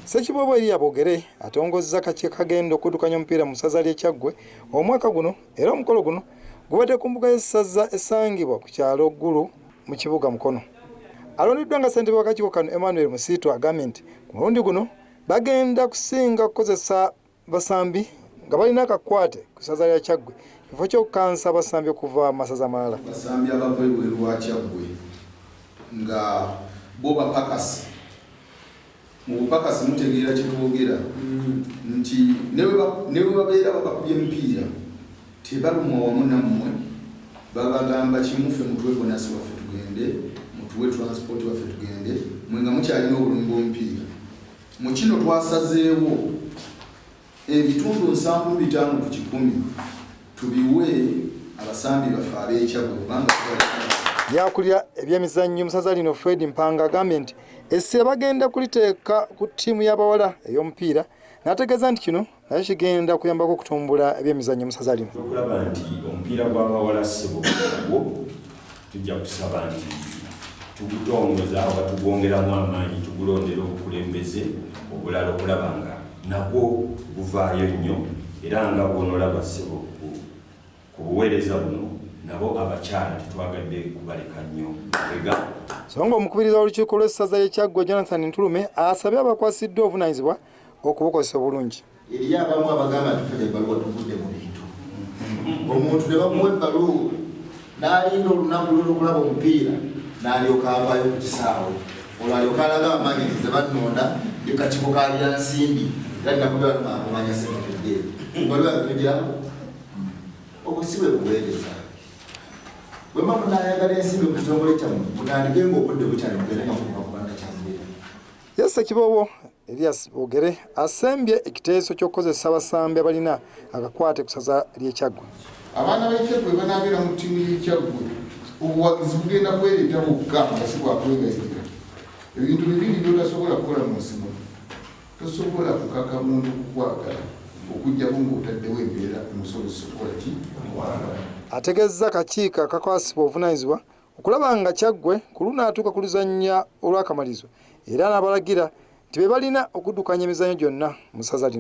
Ssekiboobo Elia Boogere atongozza kakiiko kagenda okuddukanya omupiira mu ssaza ly'e Kyaggwe omwaka guno, era omukolo guno gubadde ku mbuga y'essaza esangibwa ku kyalo Ggulu mu kibuga Mukono. Alondiddwa nga ssentebe w'akakiiko kano Emmanuel Musiitu agambye nti ku mulundi guno bagenda kusinga kukozesa basambi nga balina akakwate ku ssaza lya Kyaggwe kifo ky'okukansa abasambi okuva mu masaza malala. Basambi abava ebweru wa Kyaggwe nga bo bapakasi. Mu bupakasi mutegeera kye twogera nti ne bwe babeera bakakubye emipiira tebalumwa wamu nammwe, babagamba kimufe mutwe bonasi waffe tugende, mutuwe transport waffe tugende, mwe nga mukyalina obulumi bw'omupiira. Mu kino twasazeewo ebitundu 75 ku 100 tubiwe abasambi baffe ab'eKyaggwe kubanga Yakulira ebyemizannyo musaza lino Fred Mpanga agambye nti essira bagenda kuliteeka ku ttiimu y'abawala ey'omupiira n'ategeeza nti kino naye kigenda kuyambako okutumbula ebyemizannyo musaza lino. Okulaba nti omupiira gw'abawala ssebo gwo tujja kusaba nti tugutongoza oba tugwongeramu amaanyi, tugulondera obukulembeze obulala okulaba nga nagwo guvaayo nnyo, era nga bw'onolaba ssebo ku buweereza buno nabo abakyala tetwagadde kubaleka nnyo ega. So nga omukubiriza w'olukiiko lw'essaza ly'e Kyaggwe Jonathan Ntulume asabye abakwasiddwa obuvunaanyizibwa okubukozesa obulungi. Eri abamu abagamba tufuna ebbaluwa tugudde mu bintu. Omuntu ne bamuwa ebbaluwa n'alinda olunaku lw'okulaba omupiira n'alyoka avaayo ku kisaawe. Olwo alyoka alaga abamanyiriza bannonda akakiiko kalira nsimbi era nakubira bamanya ssematedde. Ebbaluwa bitugiramu obusibe buweereza. Bwe mba munayagala ensimbi mu kitongole kyammwe mutandike ng'obudde bukyali mugeneka kuva ku banda kyambeera. Yes, Ssekiboobo Elia Boogere asembye ekiteeso ky'okukozesa abasambi abalina akakwate ku ssaza ly'e Kyaggwe. Abaana b'eKyaggwe banaabeera mu ttiimu y'eKyaggwe obuwagizi bugenda kwereeta bukka nga si bwakwegayirira. Ebintu bibiri by'otasobola kukola mu nsi muno. Tosobola kukaka muntu kukwagala okujjako ng'otaddewo embeera omusobozesa okukola ki? Ategeezza akakiiko akakwasibwa obuvunaanyizibwa okulaba nga Kyaggwe ku lunaatuuka ku luzannya olw'akamalizo era n'abalagira nti be balina okuddukanya emizannyo gyonna mu ssaza lino.